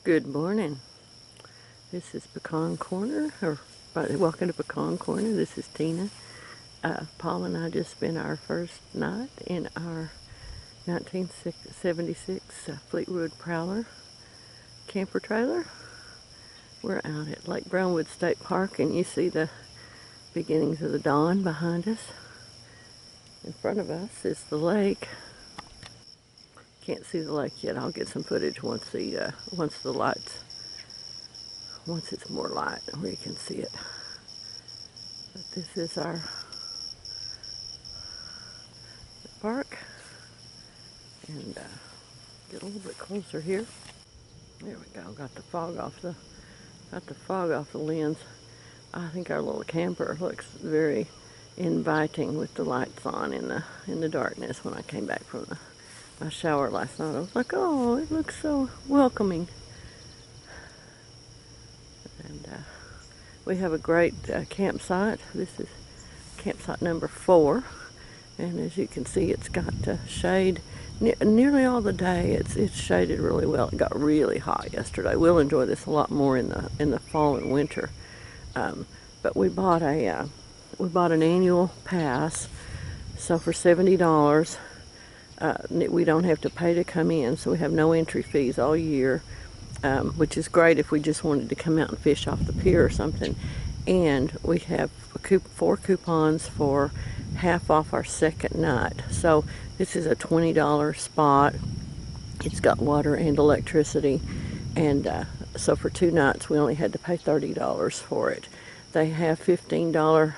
Good morning. This is Pecan Corner, welcome to Pecan Corner. This is Tina. Paul and I just spent our first night in our 1976 Fleetwood Prowler camper trailer. We're out at Lake Brownwood State Park, and you see the beginnings of the dawn behind us. In front of us is the lake. Can't see the lake yet. I'll get some footage once it's more light where you can see it. But this is our park, and get a little bit closer here. There we go. Got the fog off the lens. I think our little camper looks very inviting with the lights on in the darkness. When I came back from my shower last night, I was like, oh, it looks so welcoming. And we have a great campsite. This is campsite number 4, and as you can see, it's got shade nearly all the day. It's shaded really well. It got really hot yesterday. We'll enjoy this a lot more in the fall and winter. But we bought an annual pass, so for $70. We don't have to pay to come in, so we have no entry fees all year, which is great if we just wanted to come out and fish off the pier or something. And we have 4 coupons for half off our second night. So this is a $20 spot. It's got water and electricity, and so for 2 nights we only had to pay $30 for it. They have $15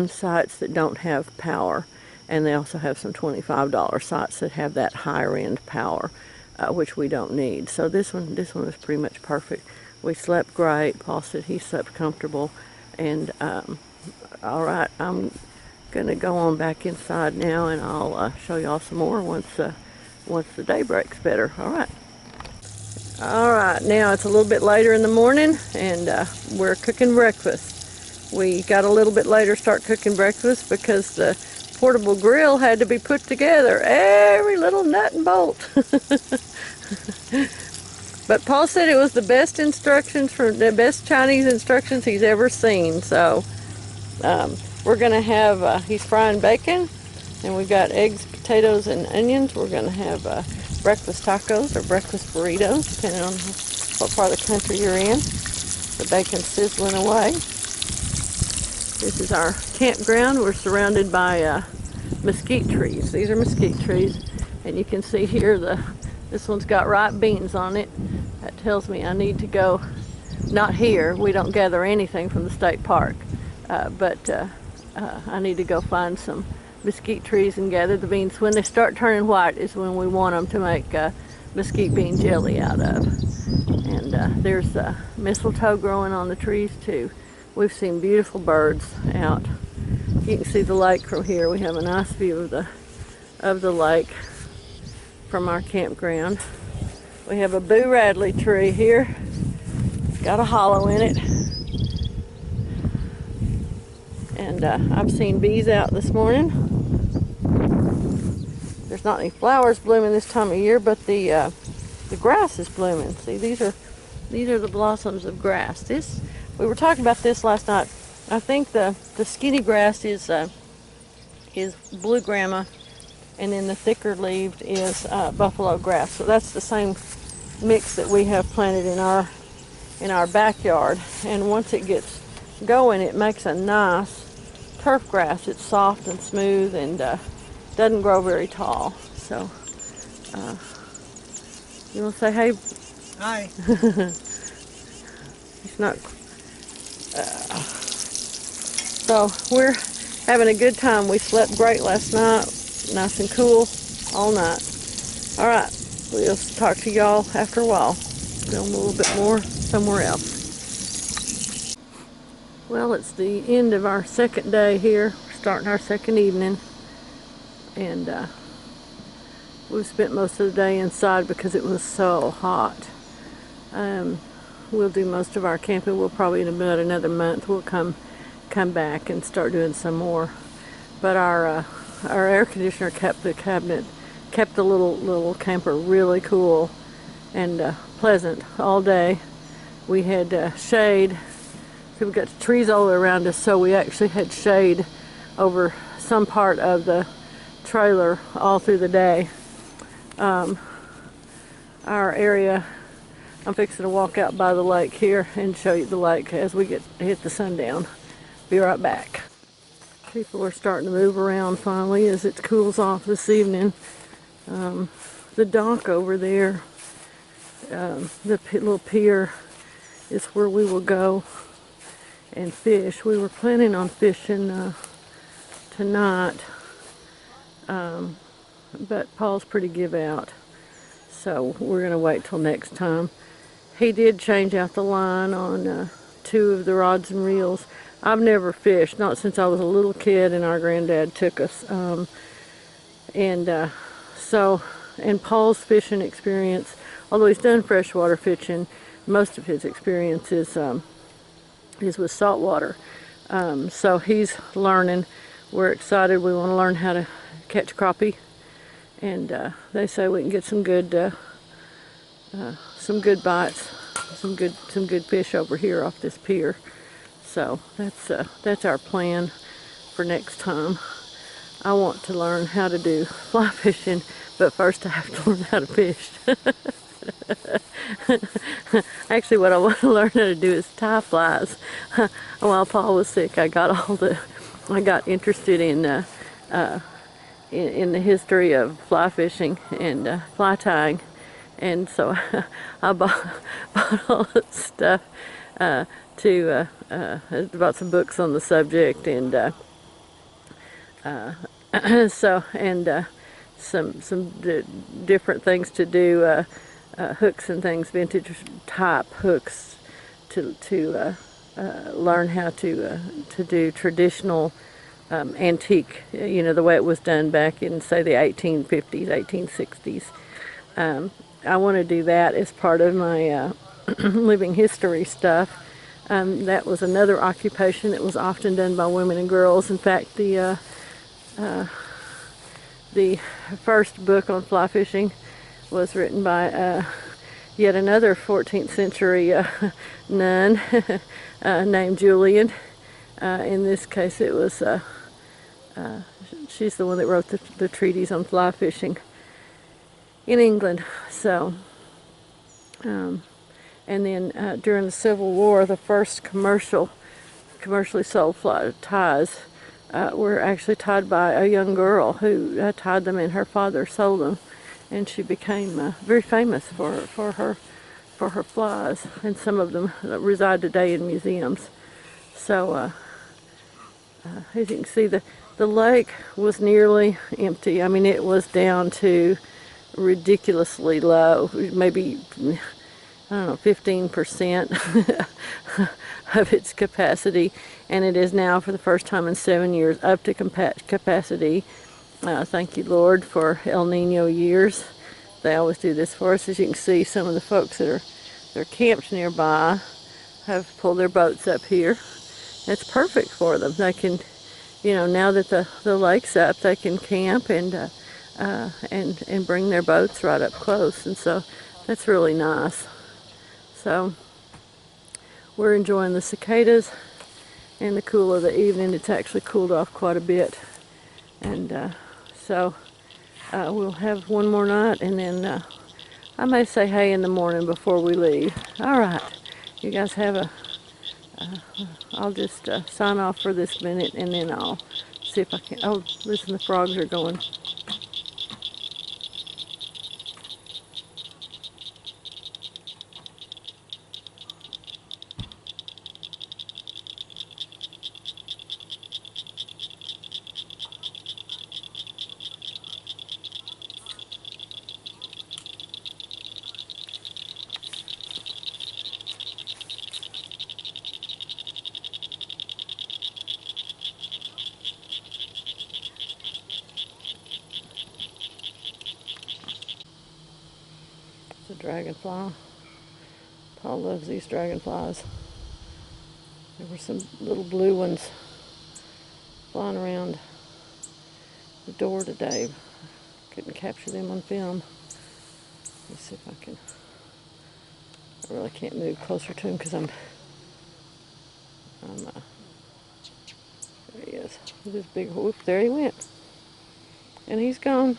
sites that don't have power, and they also have some $25 sites that have that higher end power, which we don't need. So this one was pretty much perfect. We slept great. Paul said he slept comfortable, and all right, I'm gonna go on back inside now, and I'll show y'all some more once the day breaks better. All right, now it's a little bit later in the morning, and we're cooking breakfast. We got a little bit later start cooking breakfast because the portable grill had to be put together, every little nut and bolt. But Paul said it was the best Chinese instructions he's ever seen. So we're gonna have, he's frying bacon, and we've got eggs, potatoes, and onions. We're gonna have breakfast tacos or breakfast burritos, depending on what part of the country you're in. The bacon's sizzling away. This is our campground. We're surrounded by mesquite trees. These are mesquite trees, and you can see here this one's got ripe beans on it. That tells me I need to go, not here, we don't gather anything from the state park, but I need to go find some mesquite trees and gather the beans. When they start turning white is when we want them to make mesquite bean jelly out of. And there's mistletoe growing on the trees too. We've seen beautiful birds out. You can see the lake from here. We have a nice view of the lake from our campground. We have a Boo Radley tree here. It's got a hollow in it. And I've seen bees out this morning. There's not any flowers blooming this time of year, but the grass is blooming. See, these are the blossoms of grass. We were talking about this last night. I think the skinny grass is blue grama, and then the thicker leaved is buffalo grass. So that's the same mix that we have planted in our backyard. And once it gets going, it makes a nice turf grass. It's soft and smooth and doesn't grow very tall. So you want to say hey? Hi. He's not. So we're having a good time. We slept great last night, nice and cool all night. All right, we'll talk to y'all after a while. Film a little bit more somewhere else. Well, it's the end of our second day here. We're starting our second evening, and we've spent most of the day inside because it was so hot. We'll do most of our camping. We'll probably, in about another month, we'll come back and start doing some more. But our air conditioner kept the little camper really cool, and pleasant all day. We had shade. So we've got trees all around us, so we actually had shade over some part of the trailer all through the day. Our area, I'm fixing to walk out by the lake here and show you the lake as we hit the sundown. Be right back. People are starting to move around finally as it cools off this evening. The dock over there, the little pier, is where we will go and fish. We were planning on fishing tonight, but Paul's pretty give out, so we're going to wait till next time. He did change out the line on 2 of the rods and reels. I've never fished, not since I was a little kid and our granddad took us. And Paul's fishing experience, although he's done freshwater fishing, most of his experience is with saltwater. So he's learning. We're excited. We want to learn how to catch crappie, and they say we can get some good bites, some good fish over here off this pier. So that's our plan for next time. I want to learn how to do fly fishing, but first I have to learn how to fish. Actually, what I want to learn how to do is tie flies. While Paul was sick, I got interested in the history of fly fishing and fly tying, and so I bought all that stuff. I bought some books on the subject, and some different things to do, hooks and things, vintage type hooks, to learn how to do traditional antique, the way it was done back in, say, the 1850s, 1860s. I want to do that as part of my living history stuff. That was another occupation that was often done by women and girls. In fact, the first book on fly fishing was written by yet another 14th century nun named Julian. In this case, it was she's the one that wrote the treatise on fly fishing in England. So, and then during the Civil War, the first commercially sold fly ties were actually tied by a young girl who tied them, and her father sold them, and she became very famous for her flies, and some of them reside today in museums. So as you can see, the lake was nearly empty. I mean, it was down to ridiculously low, maybe, I don't know, 15% of its capacity, and it is now, for the first time in 7 years, up to capacity. Thank you, Lord, for El Nino years. They always do this for us. As you can see, some of the folks that are camped nearby have pulled their boats up here. It's perfect for them. They can, now that the lake's up, they can camp and bring their boats right up close, and so that's really nice. So we're enjoying the cicadas and the cool of the evening. It's actually cooled off quite a bit, and so we'll have one more night, and then I may say hey in the morning before we leave. All right, you guys have a I'll just sign off for this minute, and then I'll see if I can. Oh, listen, the frogs are going. It's a dragonfly. Paul loves these dragonflies. There were some little blue ones flying around the door today. Couldn't capture them on film. Let's see if I can I really can't move closer to him because I'm there he is with his big whoop. There he went. And he's gone.